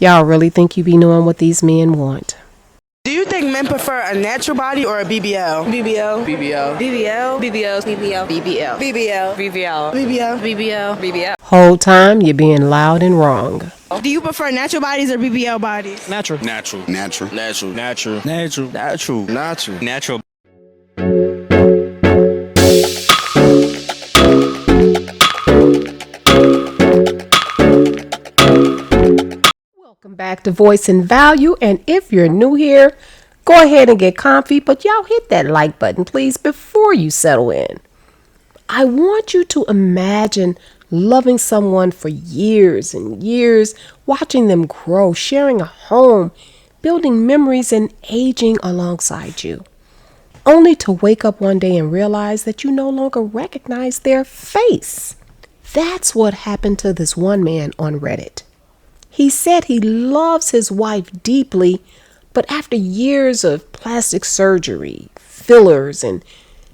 Y'all really think you be knowing what these men want? Do you think men prefer a natural body or a BBL? BBL. BBL. BBL. BBL. BBL. BBL. BBL. BBL. BBL. BBL. BBL. Whole time you're being loud and wrong. Do you prefer natural bodies or BBL bodies? Natural. Natural. Natural. Natural. Natural. Natural. Natural. Natural. Natural. Welcome back to Voice and Value, and if you're new here, go ahead and get comfy, but y'all hit that like button, please, before you settle in. I want you to imagine loving someone for years and years, watching them grow, sharing a home, building memories, and aging alongside you, only to wake up one day and realize that you no longer recognize their face. That's what happened to this one man on Reddit. He said he loves his wife deeply, but after years of plastic surgery, fillers, and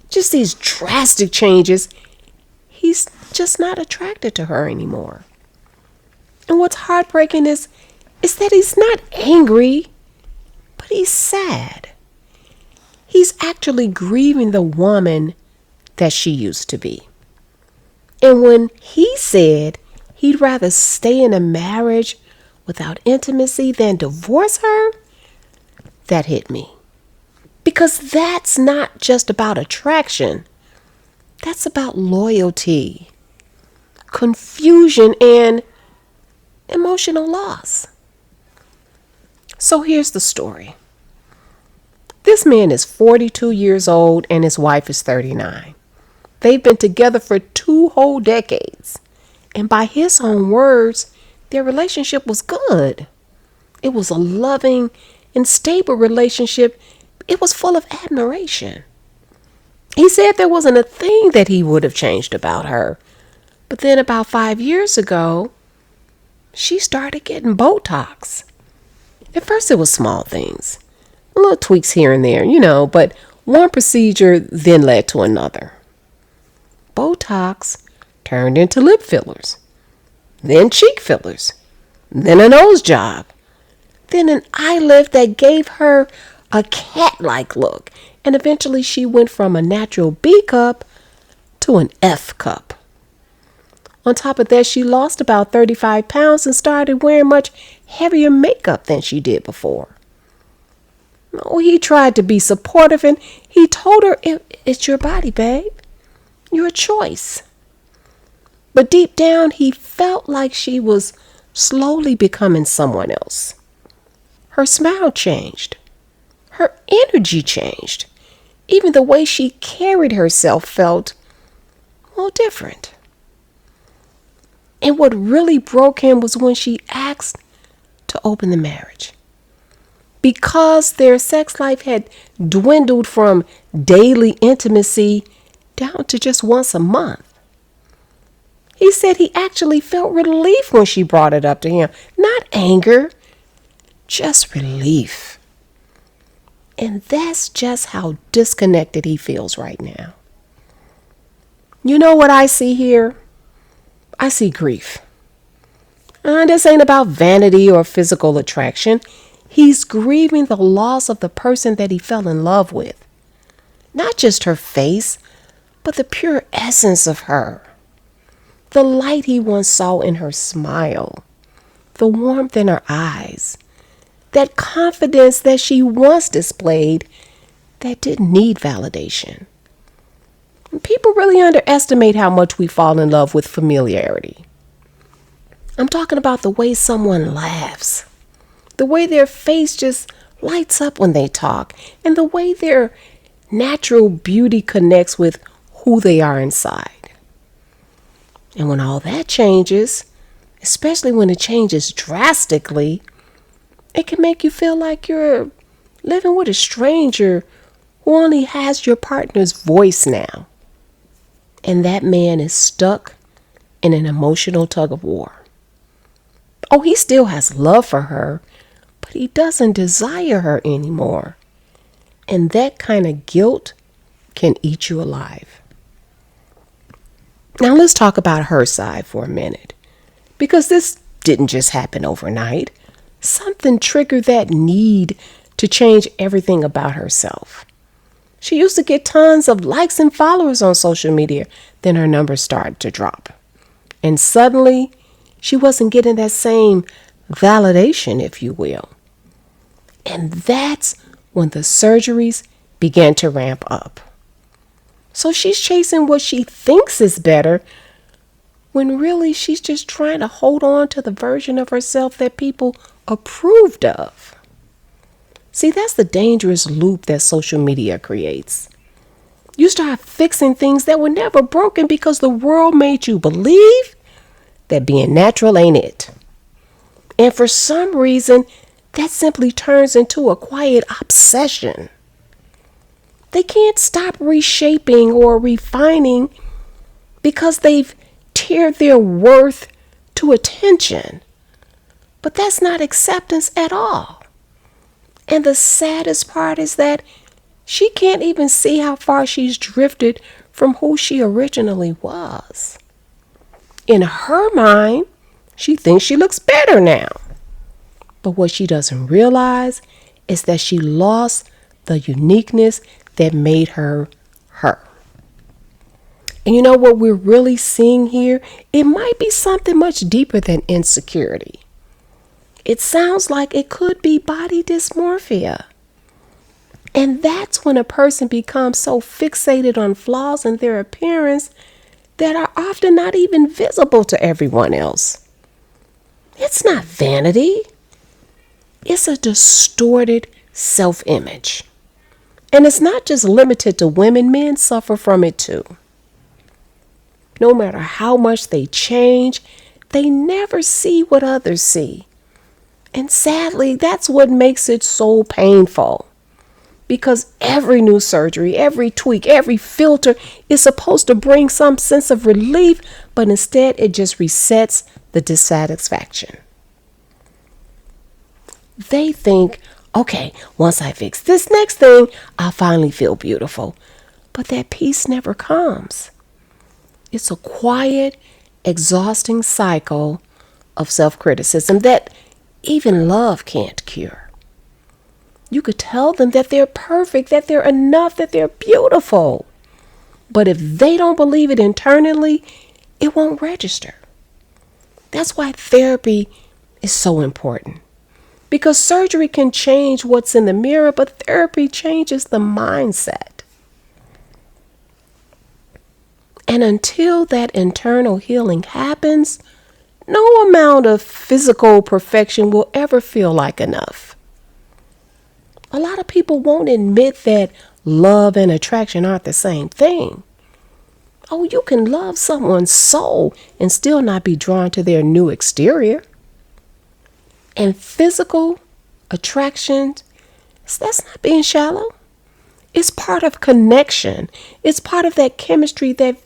just these drastic changes, he's just not attracted to her anymore. And what's heartbreaking is that he's not angry, but he's sad. He's actually grieving the woman that she used to be. And when he said he'd rather stay in a marriage without intimacy than divorce her, that hit me. Because that's not just about attraction. That's about loyalty, confusion, and emotional loss. So here's the story. This man is 42 years old and his wife is 39. They've been together for 2 whole decades. And by his own words, their relationship was good. It was a loving and stable relationship. It was full of admiration. He said there wasn't a thing that he would have changed about her. But then about 5 years ago, she started getting Botox. At first it was small things, little tweaks here and there, but one procedure then led to another. Botox turned into lip fillers, then cheek fillers, then a nose job, then an eye lift that gave her a cat-like look, and eventually she went from a natural B cup to an F cup. On top of that, she lost about 35 pounds and started wearing much heavier makeup than she did before. Oh, he tried to be supportive, and he told her, it's your body, babe. Your choice. But deep down, he felt like she was slowly becoming someone else. Her smile changed. Her energy changed. Even the way she carried herself felt, different. And what really broke him was when she asked to open the marriage. Because their sex life had dwindled from daily intimacy down to just once a month. He said he actually felt relief when she brought it up to him. Not anger, just relief. And that's just how disconnected he feels right now. You know what I see here? I see grief. This ain't about vanity or physical attraction. He's grieving the loss of the person that he fell in love with. Not just her face, but the pure essence of her. The light he once saw in her smile. The warmth in her eyes. That confidence that she once displayed that didn't need validation. People really underestimate how much we fall in love with familiarity. I'm talking about the way someone laughs. The way their face just lights up when they talk. And the way their natural beauty connects with who they are inside. And when all that changes, especially when it changes drastically, it can make you feel like you're living with a stranger who only has your partner's voice now. And that man is stuck in an emotional tug of war. Oh, he still has love for her, but he doesn't desire her anymore. And that kind of guilt can eat you alive. Now let's talk about her side for a minute, because this didn't just happen overnight. Something triggered that need to change everything about herself. She used to get tons of likes and followers on social media. Then her numbers started to drop. And suddenly, she wasn't getting that same validation, if you will. And that's when the surgeries began to ramp up. So she's chasing what she thinks is better, when really she's just trying to hold on to the version of herself that people approved of. See, that's the dangerous loop that social media creates. You start fixing things that were never broken because the world made you believe that being natural ain't it. And for some reason, that simply turns into a quiet obsession. They can't stop reshaping or refining because they've tiered their worth to attention. But that's not acceptance at all. And the saddest part is that she can't even see how far she's drifted from who she originally was. In her mind, she thinks she looks better now. But what she doesn't realize is that she lost the uniqueness that made her her. And you know what we're really seeing here? It might be something much deeper than insecurity. It sounds like it could be body dysmorphia. And that's when a person becomes so fixated on flaws in their appearance that are often not even visible to everyone else. It's not vanity. It's a distorted self-image. And it's not just limited to women. Men suffer from it too. No matter how much they change, they never see what others see. And sadly, that's what makes it so painful. Because every new surgery, every tweak, every filter is supposed to bring some sense of relief, but instead it just resets the dissatisfaction. They think, okay, once I fix this next thing, I'll finally feel beautiful. But that peace never comes. It's a quiet, exhausting cycle of self-criticism that even love can't cure. You could tell them that they're perfect, that they're enough, that they're beautiful. But if they don't believe it internally, it won't register. That's why therapy is so important. Because surgery can change what's in the mirror, but therapy changes the mindset. And until that internal healing happens, no amount of physical perfection will ever feel like enough. A lot of people won't admit that love and attraction aren't the same thing. Oh, you can love someone's soul and still not be drawn to their new exterior. And physical attraction, that's not being shallow. It's part of connection. It's part of that chemistry that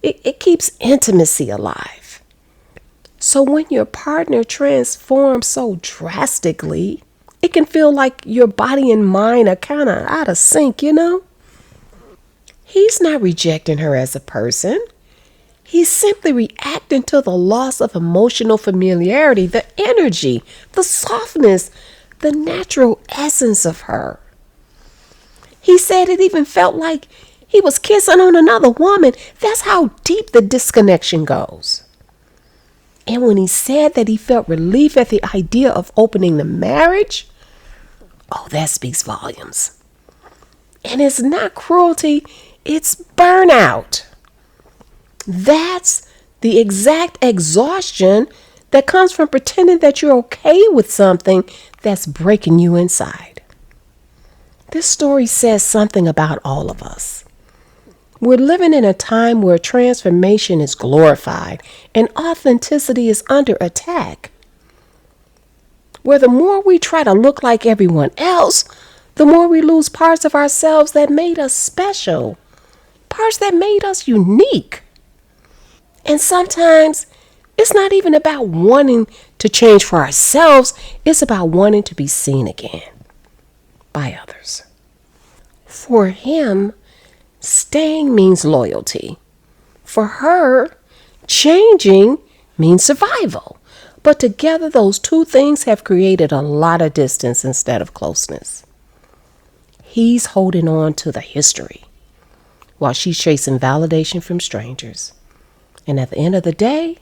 it keeps intimacy alive. So when your partner transforms so drastically, it can feel like your body and mind are kind of out of sync, you know? He's not rejecting her as a person. He's simply reacting to the loss of emotional familiarity, the energy, the softness, the natural essence of her. He said it even felt like he was kissing on another woman. That's how deep the disconnection goes. And when he said that he felt relief at the idea of opening the marriage, oh, that speaks volumes. And it's not cruelty, it's burnout. That's the exact exhaustion that comes from pretending that you're okay with something that's breaking you inside. This story says something about all of us. We're living in a time where transformation is glorified and authenticity is under attack. Where the more we try to look like everyone else, the more we lose parts of ourselves that made us special, parts that made us unique. And sometimes it's not even about wanting to change for ourselves, it's about wanting to be seen again by others. For him, staying means loyalty. For her, changing means survival. But together, those two things have created a lot of distance instead of closeness. He's holding on to the history while she's chasing validation from strangers. And at the end of the day,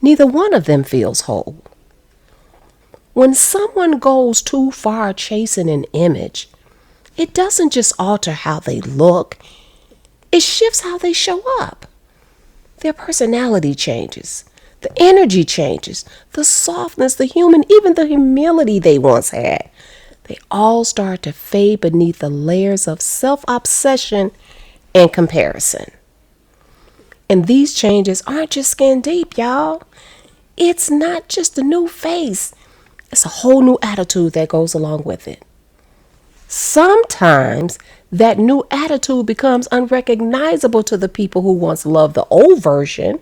neither one of them feels whole. When someone goes too far chasing an image, it doesn't just alter how they look, it shifts how they show up. Their personality changes, the energy changes, the softness, the even the humility they once had. They all start to fade beneath the layers of self-obsession and comparison. And these changes aren't just skin deep, y'all. It's not just a new face. It's a whole new attitude that goes along with it. Sometimes that new attitude becomes unrecognizable to the people who once loved the old version,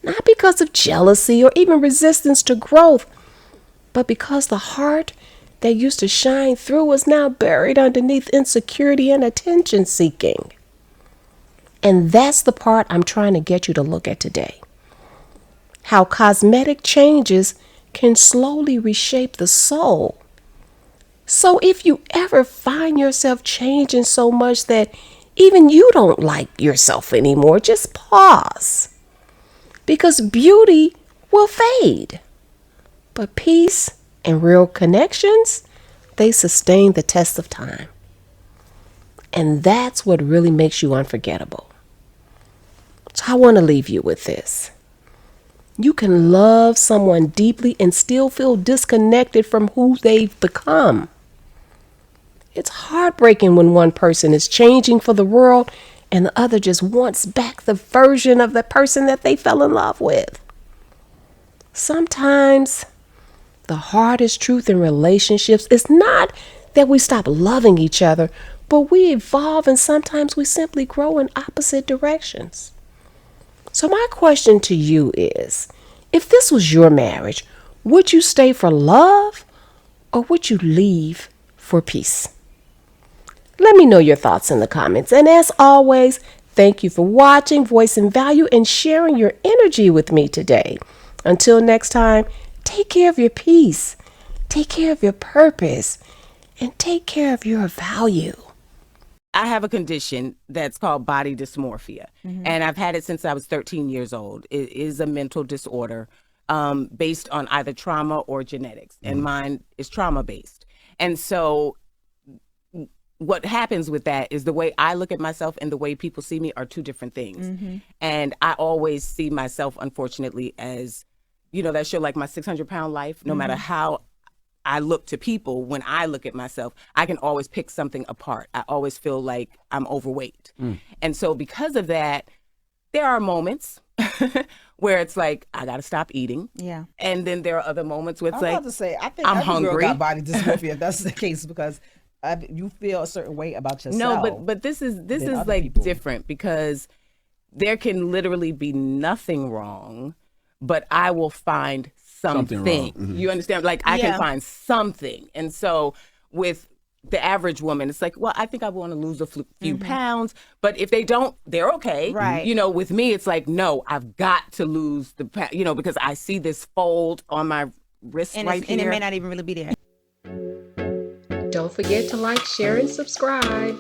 not because of jealousy or even resistance to growth, but because the heart that used to shine through is now buried underneath insecurity and attention seeking. And that's the part I'm trying to get you to look at today. How cosmetic changes can slowly reshape the soul. So if you ever find yourself changing so much that even you don't like yourself anymore, just pause. Because beauty will fade. But peace and real connections, they sustain the test of time. And that's what really makes you unforgettable. So I want to leave you with this. You can love someone deeply and still feel disconnected from who they've become. It's heartbreaking when one person is changing for the world and the other just wants back the version of the person that they fell in love with. Sometimes the hardest truth in relationships is not that we stop loving each other, but we evolve and sometimes we simply grow in opposite directions. So my question to you is, if this was your marriage, would you stay for love or would you leave for peace? Let me know your thoughts in the comments. And as always, thank you for watching, voicing value, and sharing your energy with me today. Until next time, take care of your peace, take care of your purpose, and take care of your value. I have a condition that's called body dysmorphia, and I've had it since I was 13 years old. It is a mental disorder based on either trauma or genetics, and mine is trauma-based. And so what happens with that is the way I look at myself and the way people see me are two different things. And I always see myself, unfortunately, as, you know, that show like My 600-Pound Life. No matter how I look to people, when I look at myself, I can always pick something apart. I always feel like I'm overweight. And so because of that, there are moments where it's like, I got to stop eating. Yeah. And then there are other moments where it's I'm like, about to say, I think I'm every hungry. girl got body dysmorphia if that's the case, because you feel a certain way about yourself. no, but this is other like people. different, because there can literally be nothing wrong, but I will find something. wrong. You understand? Like I can find something. And so with the average woman, it's like, well, I think I want to lose a few pounds, but if they don't, they're okay. Right. You know, with me, it's like, no, I've got to lose the, you know, because I see this fold on my wrist And, right here. and it may not even really be there. Don't forget to like, share, and subscribe.